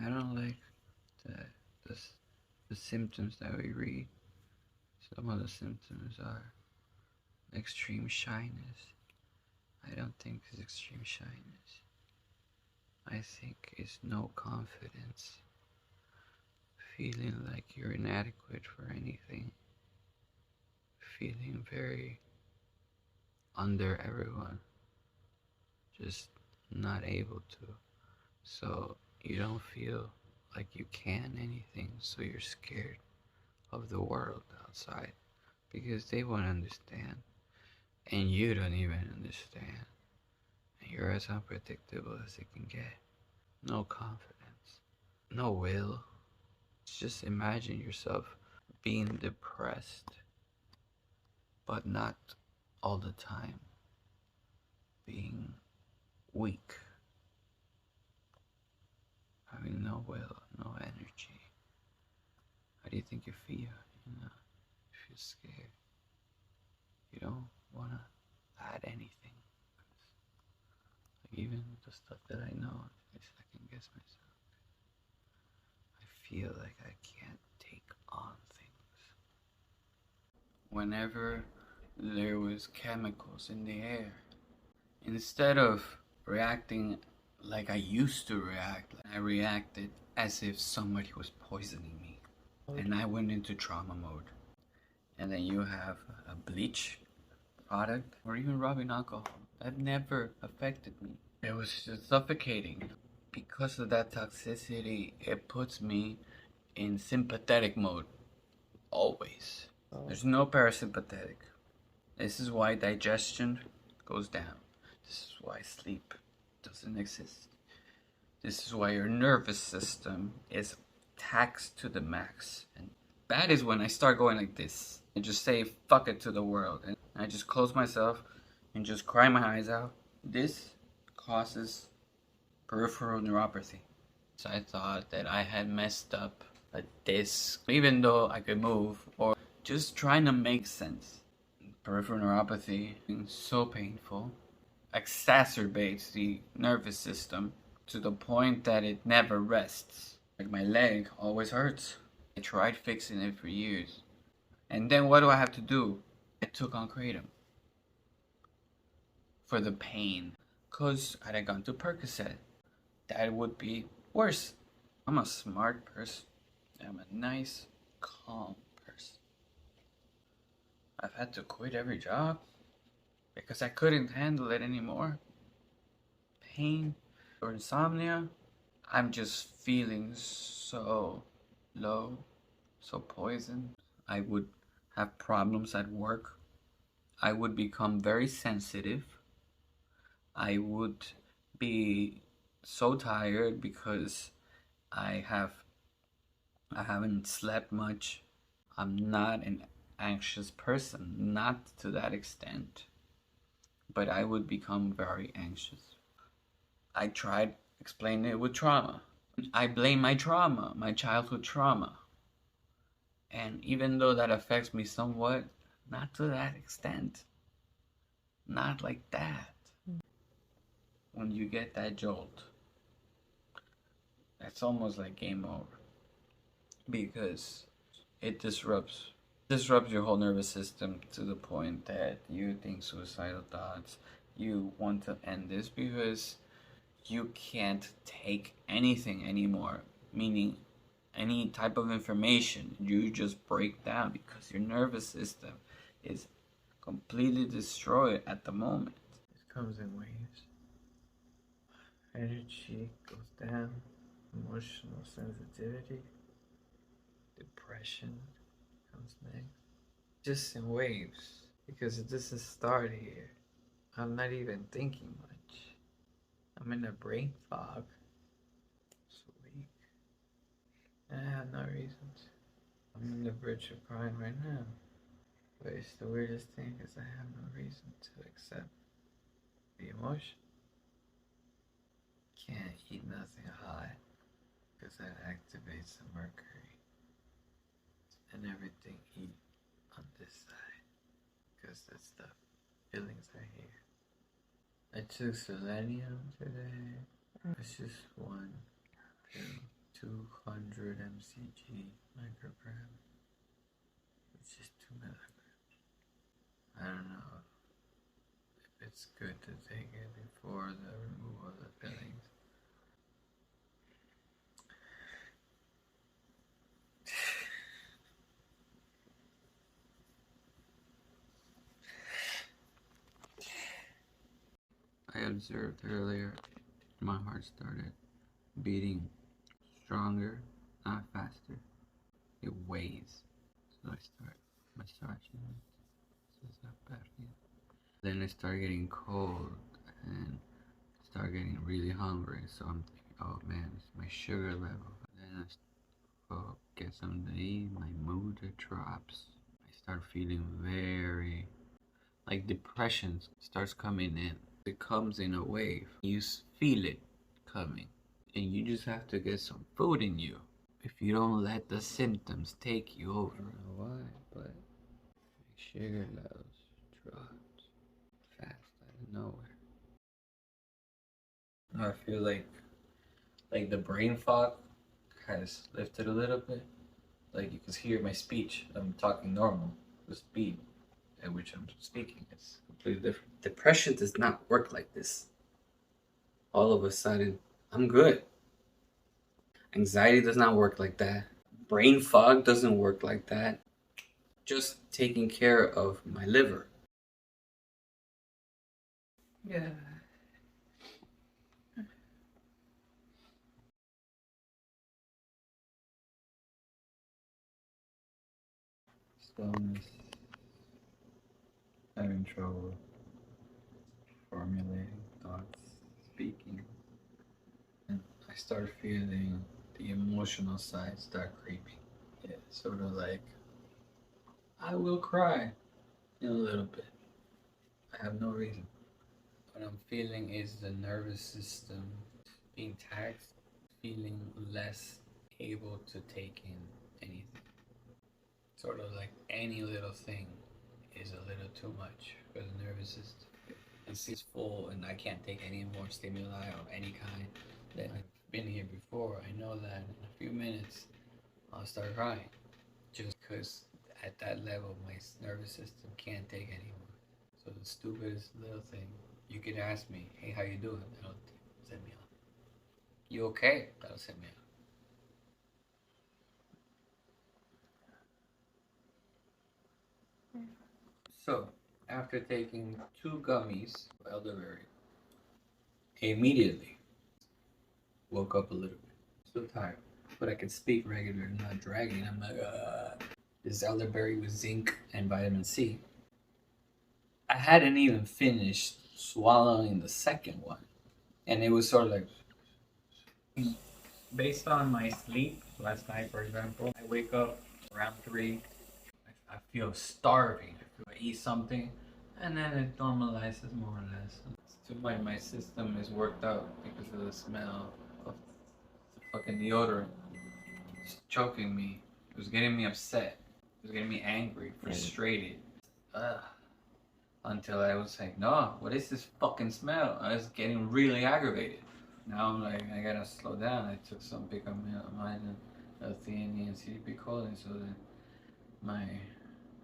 I don't like the, the, the symptoms that we read. Some of the symptoms are extreme shyness. I don't think it's extreme shyness. I think it's no confidence. Feeling like you're inadequate for anything. Feeling very under everyone. Just not able to. So you don't feel like you can anything, so you're scared of the world outside because they won't understand. And you don't even understand. And you're as unpredictable as it can get. No confidence. No will. Just imagine yourself being depressed, but not all the time. Being weak. Having no will, no energy. How do you think you feel? You know, you feel scared. You don't want to add anything. Like even the stuff that I know, I second guess myself. I feel like I can't take on things. Whenever there was chemicals in the air, instead of reacting like I used to react, I reacted as if somebody was poisoning me. And I went into trauma mode. And then you have a bleach product or even rubbing alcohol. That never affected me. It was just suffocating. Because of that toxicity, it puts me in sympathetic mode. Always. There's no parasympathetic. This is why digestion goes down. This is why sleep doesn't exist. This is why your nervous system is taxed to the max. And that is when I start going like this and just say fuck it to the world. And I just close myself and just cry my eyes out. This causes peripheral neuropathy. So I thought that I had messed up a disc, even though I could move, or just trying to make sense. Peripheral neuropathy is so painful, exacerbates the nervous system to the point that it never rests. Like my leg always hurts. I tried fixing it for years. And then what do I have to do? I took on kratom. For the pain. Because I had gone to Percocet. That would be worse. I'm a smart person. I'm a nice, calm person. I've had to quit every job because I couldn't handle it anymore. Pain or insomnia. I'm just feeling so low, so poisoned. I would have problems at work. I would become very sensitive. I would be so tired because I haven't slept much. I'm not an anxious person, not to that extent, but I would become very anxious. I tried explaining it with trauma. I blame my trauma, my childhood trauma. And even though that affects me somewhat, not to that extent. Not like that. When you get that jolt, that's almost like game over. Because it disrupts your whole nervous system to the point that you think suicidal thoughts. You want to end this because you can't take anything anymore, meaning any type of information. You just break down because your nervous system is completely destroyed at the moment. It comes in waves. Energy goes down, emotional sensitivity, depression comes next. Just in waves, because it doesn't start here. I'm not even thinking much. I'm in a brain fog. So weak. And I have no reason to. I'm on the verge of crying right now. But it's the weirdest thing because I have no reason to accept the emotion. Can't eat nothing hot because that activates the Mercury. And everything heat on this side because that stuff, feelings are here. I took selenium today. It's just one pill, 200 mcg microgram, which is 2 milligrams. I don't know if it's good to take it before the removal of the fillings. I observed earlier my heart started beating stronger, not faster. It weighs. So I start massaging it. So it's not bad for you. Then it started getting cold and start getting really hungry. So I'm thinking, oh man, it's my sugar level. Then I go get something to eat. My mood drops. I start feeling very like depression starts coming in. It comes in a wave. You feel it coming, and you just have to get some food in you. If you don't let the symptoms take you over. I don't know why, but my sugar levels dropped fast out of nowhere. I feel like the brain fog has lifted a little bit. Like you can hear my speech. I'm talking normal. The speed at which I'm speaking is completely different. Depression does not work like this. All of a sudden, I'm good. Anxiety does not work like that. Brain fog doesn't work like that. Just taking care of my liver. Yeah. Stillness. Having trouble formulating thoughts, speaking. And I start feeling the emotional side start creeping. Yeah, sort of like I will cry in a little bit. I have no reason. What I'm feeling is the nervous system being taxed, feeling less able to take in anything. Sort of like any little thing is a little too much for the nervous system. It's full and I can't take any more stimuli of any kind. That I've been here before. I know that in a few minutes I'll start crying. Just because at that level my nervous system can't take anymore. So the stupidest little thing, you could ask me, hey, how you doing? That'll set me off. You okay? That'll set me off. So, after taking 2 gummies of elderberry, immediately woke up a little bit. Still tired, but I could speak regular, not dragging. I'm like, this elderberry with zinc and vitamin C. I hadn't even finished swallowing the second one, and it was sort of like, based on my sleep last night, for example, I wake up around 3. I feel starving. I eat something, and then it normalizes more or less. It's too much. My system is worked out because of the smell of the fucking deodorant. It's choking me. It was getting me upset. It was getting me angry, frustrated. Ugh. Until I was like, no, what is this fucking smell? I was getting really aggravated. Now I'm like, I gotta slow down. I took some Pre-Amalgam, L-theanine, and CDP-choline so that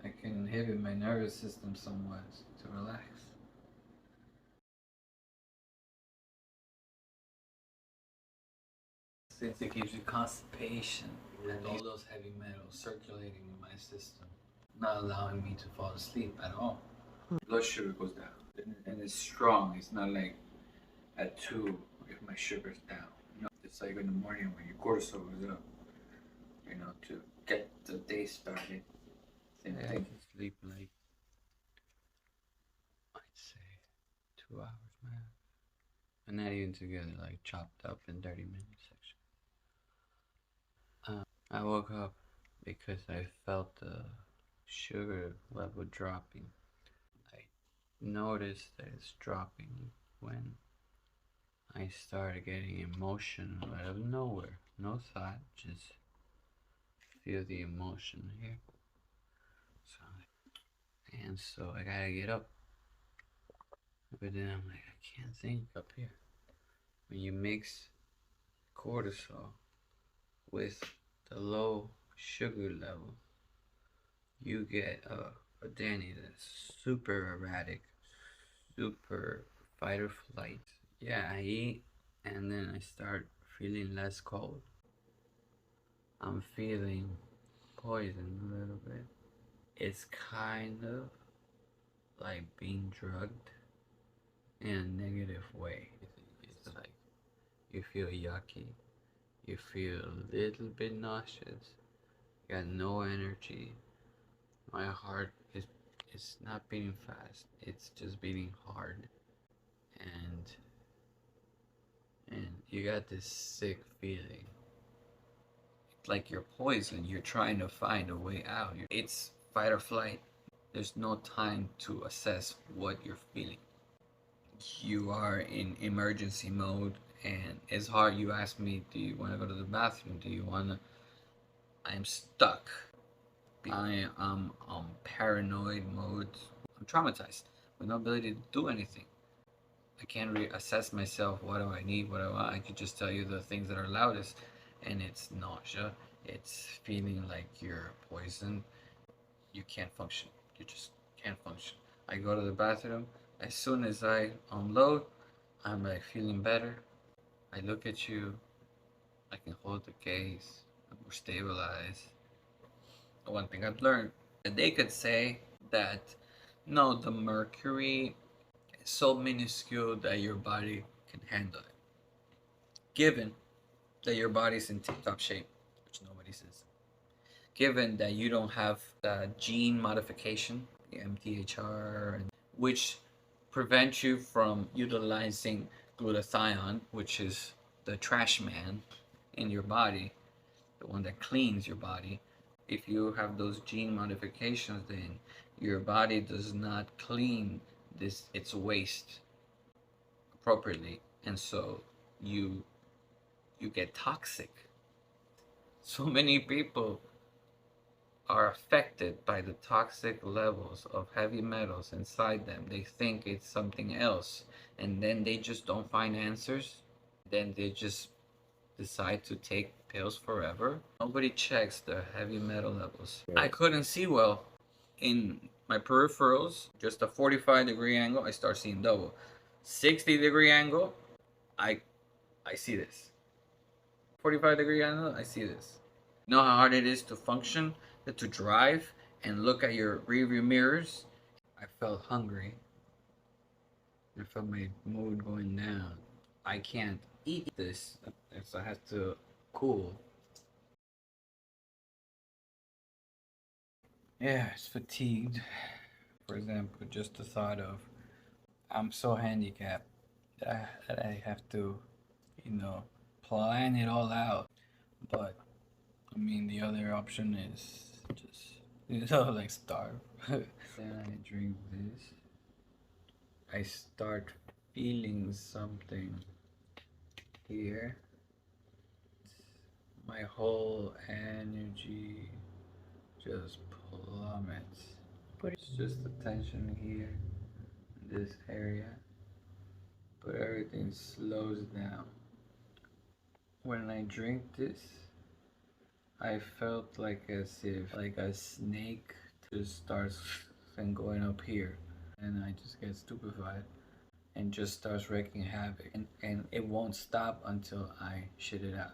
I can inhibit my nervous system somewhat to relax. Since it gives you constipation and all those heavy metals circulating in my system, not allowing me to fall asleep at all. Blood sugar goes down, and it's strong. It's not like at 2 if my sugar's down. It's like in the morning when your cortisol is up. To get the day started. Same thing. I can sleep like, I'd say 2 hours, man. And not even together, like chopped up in 30-minute sections. I woke up because I felt the sugar level dropping. I noticed that it's dropping when I started getting emotional out of nowhere. No thought, just feel the emotion here. So I gotta get up. But then I'm like, I can't think up here. When you mix cortisol with the low sugar level, you get a Danny that's super erratic, super fight or flight. Yeah, I eat and then I start feeling less cold. I'm feeling poisoned a little bit. It's kind of like being drugged in a negative way. It's like you feel yucky, you feel a little bit nauseous, you got no energy. My heart is not beating fast, it's just beating hard. And and you got this sick feeling. It's like you're poisoned, you're trying to find a way out. It's fight or flight. There's no time to assess what you're feeling. You are in emergency mode, and it's hard. You ask me, do you want to go to the bathroom? Do you want to? I'm stuck. I am on paranoid mode. I'm traumatized with no ability to do anything. I can't reassess myself. What do I need? What do I want? I could just tell you the things that are loudest, and it's nausea. It's feeling like you're poisoned. You can't function. You just can't function. I go to the bathroom. As soon as I unload, I'm like feeling better. I look at you. I can hold the gaze. I'm more stabilized. One thing I've learned that they could say that no, the mercury is so minuscule that your body can handle it. Given that your body's in tip-top shape, which nobody says. Given that you don't have the gene modification, the MTHR, which prevents you from utilizing glutathione, which is the trash man in your body, the one that cleans your body. If you have those gene modifications, then your body does not clean its waste appropriately, and so you get toxic. So many people are affected by the toxic levels of heavy metals inside them. They think it's something else, and then they just don't find answers. Then they just decide to take pills forever. Nobody checks the heavy metal levels. I couldn't see well in my peripherals. Just a 45-degree angle, I start seeing double. 60-degree angle, I see this. 45-degree angle, I see this. You know how hard it is to function, to drive, and look at your rearview mirrors? I felt hungry. I felt my mood going down. I can't eat this, so I have to cool. Yeah, it's fatigued. For example, just the thought of I'm so handicapped that I have to, plan it all out. But I mean, the other option is just, like starve. Then I drink this. I start feeling something here. My whole energy just plummets. It's just the tension here, in this area, but everything slows down. When I drink this, I felt like as if like a snake just starts and going up here, and I just get stupefied and just starts wreaking havoc, and it won't stop until I shit it out.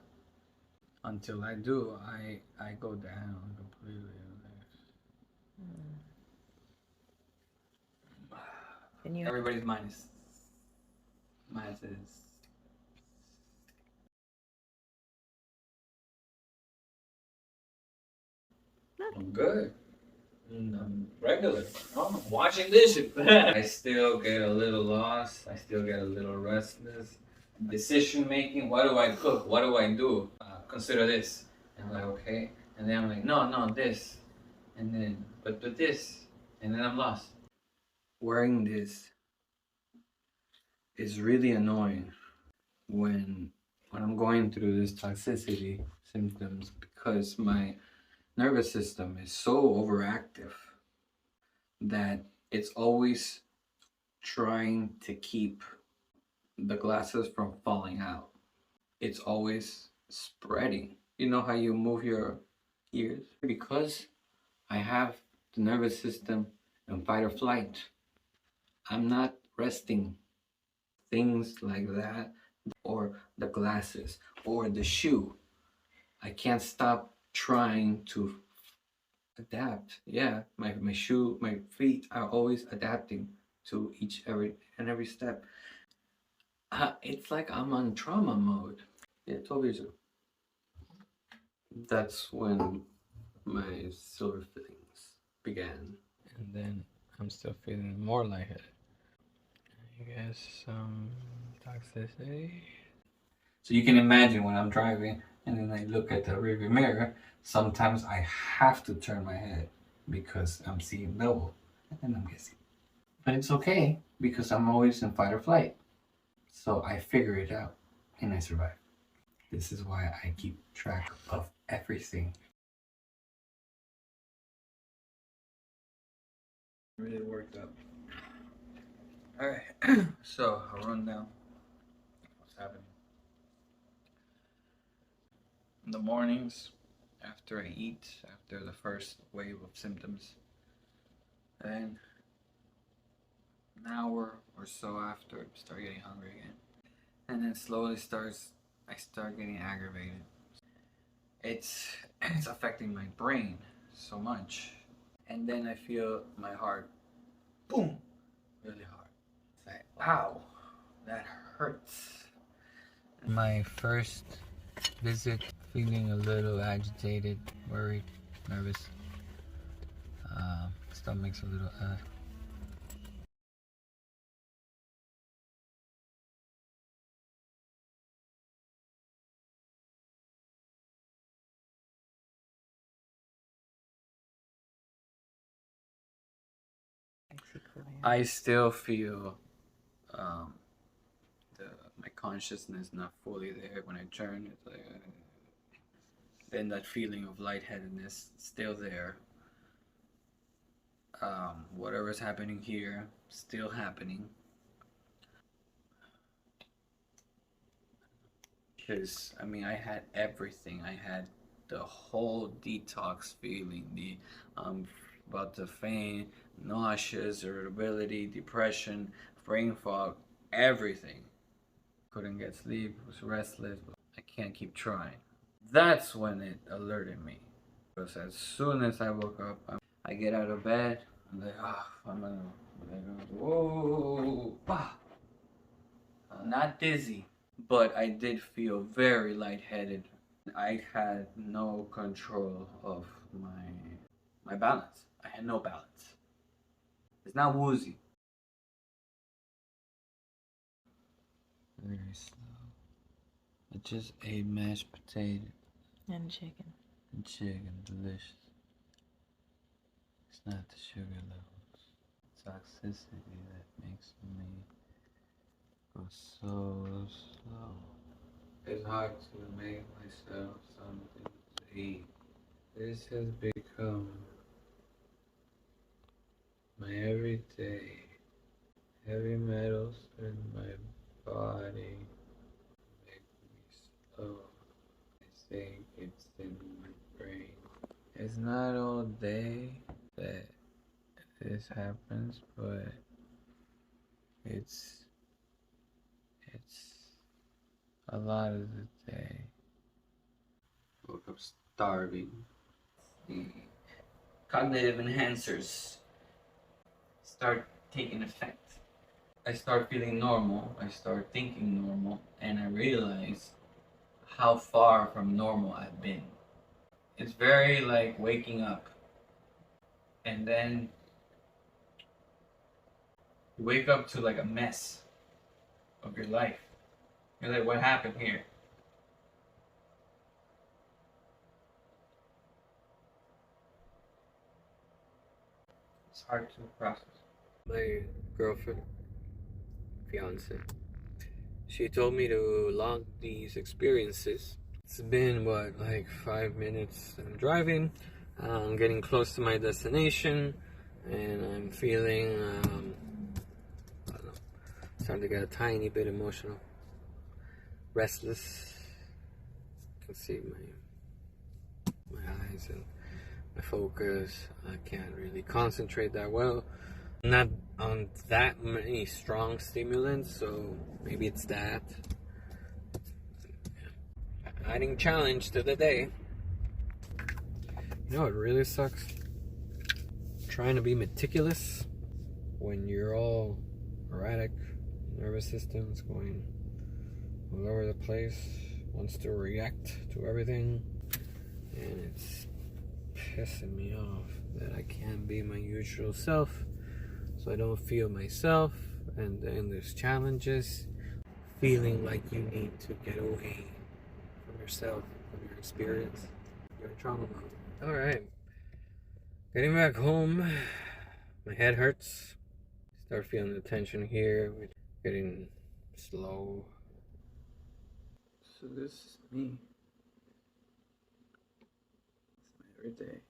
Until I do, I go down completely. Everybody's minus is. I'm good. I'm regular. I'm washing dishes. I still get a little lost. I still get a little restless. Decision making. What do I cook? What do I do? Consider this. And I'm like, okay. And then I'm like, no, this. And then, but this. And then I'm lost. Wearing this is really annoying when I'm going through this toxicity symptoms because my nervous system is so overactive that it's always trying to keep the glasses from falling out. It's always spreading. You know how you move your ears? Because I have the nervous system in fight or flight. I'm not resting. Things like that, or the glasses, or the shoe. I can't stop trying to adapt. Yeah, my shoe, my feet are always adapting to every step. It's like I'm on trauma mode. Yeah, 12 years ago. That's when my silver fillings began. And then I'm still feeling more lightheaded. I guess some toxicity. So you can imagine when I'm driving and then I look at the rearview mirror, sometimes I have to turn my head because I'm seeing double and I'm guessing. But it's okay because I'm always in fight or flight. So I figure it out and I survive. This is why I keep track of everything. Really worked up. Alright, so I'll run down what's happening. In the mornings, after I eat, after the first wave of symptoms, then an hour or so after, I start getting hungry again. And then slowly I start getting aggravated. It's affecting my brain so much. And then I feel my heart, boom, really hard. It's like, wow, that hurts. My first visit, feeling a little agitated, worried, nervous. Stomach's a little I still feel my consciousness not fully there when I turn. It's like, then that feeling of lightheadedness still there. Whatever's happening here, still happening. Because I mean, I had everything. I had the whole detox feeling. About to faint, nauseous, irritability, depression, brain fog, everything. Couldn't get sleep. Was restless. I can't keep trying. That's when it alerted me. Because as soon as I woke up, I get out of bed. I'm like, I'm gonna whoa, not dizzy, but I did feel very lightheaded. I had no control of my balance. I had no balance. It's not woozy. Very slow. I just ate mashed potato. And chicken. And chicken, delicious. It's not the sugar levels. Toxicity that makes me go so slow. It's hard to make myself something to eat. This has become my everyday. Heavy metals in my body make me slow. I think it's in my brain. It's not all day that this happens, but it's a lot of the day. Woke up starving. The cognitive enhancers start taking effect. I start feeling normal, I start thinking normal, and I realize how far from normal I've been. It's very like waking up, and then you wake up to like a mess of your life. You're like, what happened here? It's hard to process. My girlfriend, fiance, she told me to log these experiences. It's been what, like 5 minutes I'm driving. I'm getting close to my destination, and I'm feeling, I don't know, starting to get a tiny bit emotional, restless. You can see my my eyes and my focus. I can't really concentrate that well. Not on that many strong stimulants, so maybe it's that. Adding challenge to the day. You know what really sucks? Trying to be meticulous when you're all erratic, nervous system's going all over the place, wants to react to everything, and it's pissing me off that I can't be my usual self, so I don't feel myself, and then there's challenges, feeling like you need to get away from yourself, from your experience, your trauma mode. Alright, getting back home, my head hurts, start feeling the tension here, getting slow. So this is me. It's my everyday.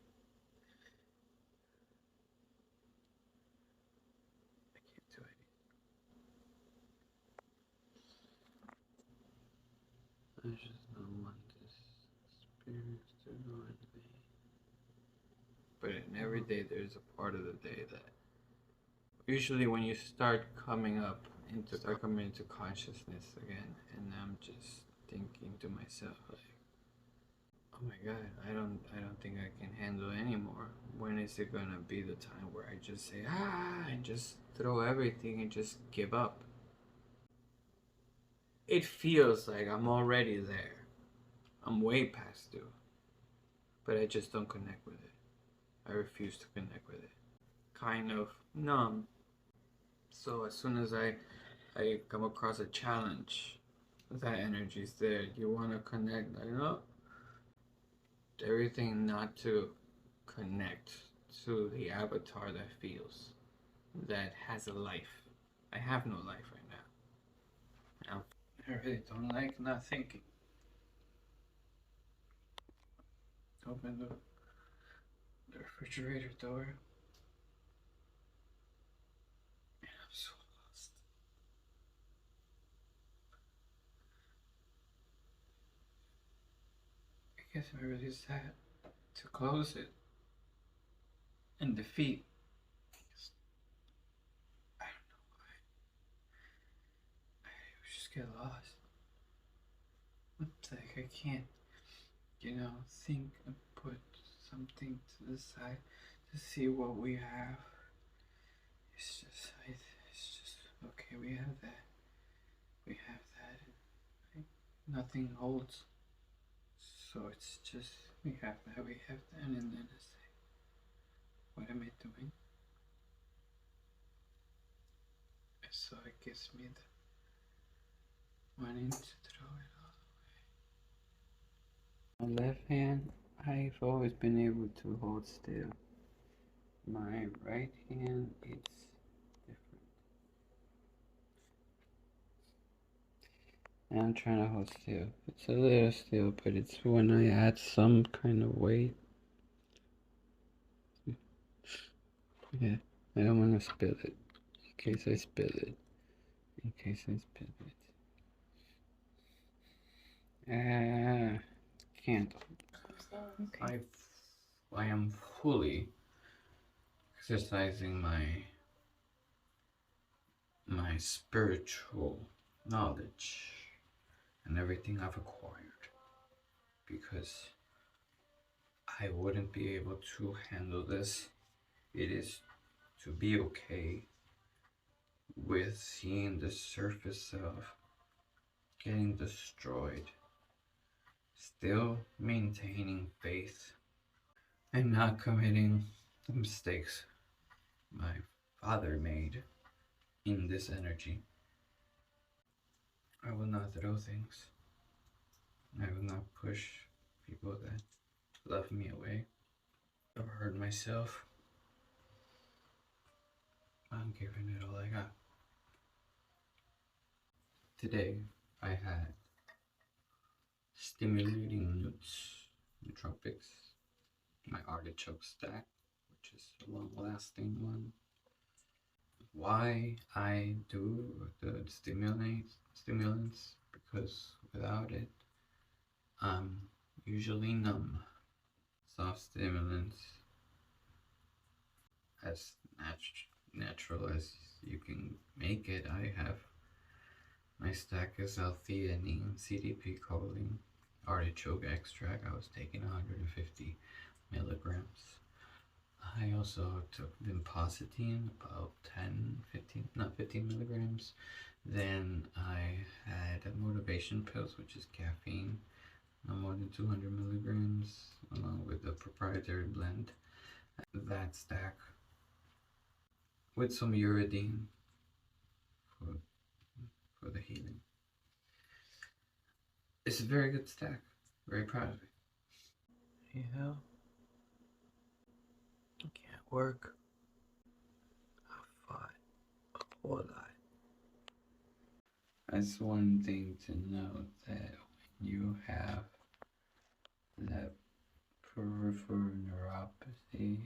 I can't do anything. I just don't want this experience to ruin me. But in every day there's a part of the day that usually when you start coming into consciousness again, and I'm just thinking to myself like, oh my god, I don't think I can handle it anymore. When is it gonna be the time where I just say and just throw everything and just give up? It feels like I'm already there. I'm way past due. But I just don't connect with it. I refuse to connect with it. Kind of numb. So as soon as I come across a challenge, that energy's there. You want to connect. I know everything not to connect to the avatar that feels, that has a life. I have no life right now. I really don't like not thinking. Open the refrigerator door. And I'm so lost. I guess I'm really sad to close it in defeat. I don't know why. I just get lost. It's like I can't, think and put something to the side to see what we have. It's just okay. We have that. We have that. And nothing holds. So it's just we have that. We have that, and then it's like, what am I doing? And so it gives me the wanting to throw it all away. My left hand, I've always been able to hold still. My right hand, it's different. And I'm trying to hold still. It's a little still, but it's when I add some kind of weight. Yeah, I don't want to spill it. In case I spill it. Can't. Okay. I am fully exercising my spiritual knowledge and everything I've acquired, because I wouldn't be able to handle this. It is to be okay with seeing the surface of getting destroyed, still maintaining faith and not committing the mistakes my father made in this energy. I will not throw things. I will not push people that love me away or hurt myself. I'm giving it all I got. Today I had stimulating nuts, nootropics, my artichoke stack, which is a long-lasting one. Why I do the stimulants? Because without it, I'm usually numb. soft stimulants, as natural as you can make it. I have my stack is L-theanine, CDP choline, artichoke extract. I was taking 150 milligrams. I also took vinpocetine, about 15 milligrams. Then I had motivation pills, which is caffeine, no more than 200 milligrams, along with the proprietary blend. That stack with some uridine for, for the healing. It's a very good stack. Very proud of it. Yeah. I can't work. I fought a whole lot. That's one thing to note, that when you have that peripheral neuropathy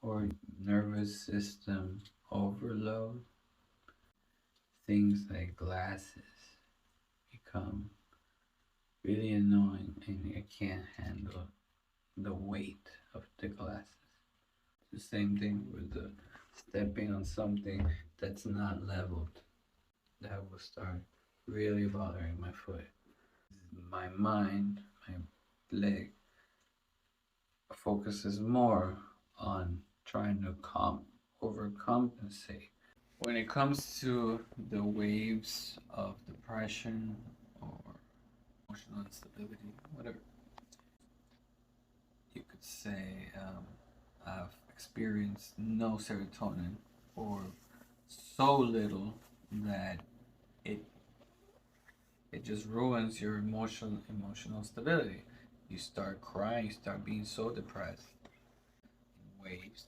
or nervous system overload, things like glasses become really annoying and you can't handle the weight of the glasses. The same thing with the stepping on something that's not leveled. That will start really bothering my foot. My mind, my leg, focuses more on trying to overcompensate. When it comes to the waves of depression or emotional instability, whatever you could say, I've experienced no serotonin, or so little that it it just ruins your emotional stability. You start crying, you start being so depressed. In waves.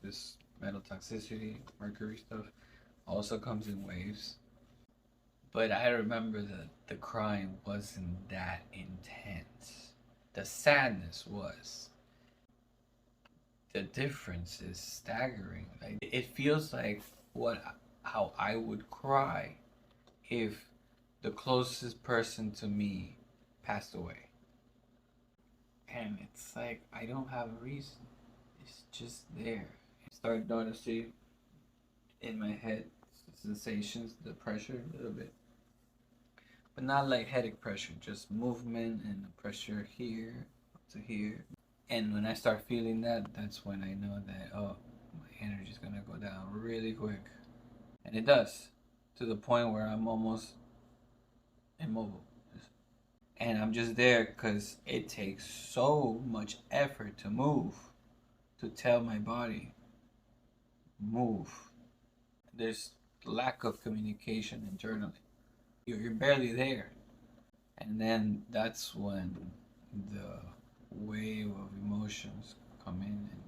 This metal toxicity, Mercury stuff, also comes in waves. But I remember that the crying wasn't that intense. The sadness was. The difference is staggering. Like, it feels like how I would cry if the closest person to me passed away. And it's like I don't have a reason. It's just there. I start noticing in my head sensations, the pressure a little bit. But not like headache pressure, just movement and the pressure here up to here. And when I start feeling that, that's when I know that, oh, my energy's gonna go down really quick. And it does, to the point where I'm almost immobile. And I'm just there because it takes so much effort to move, to tell my body, move. There's lack of communication internally. You're barely there. And then that's when the wave of emotions come in and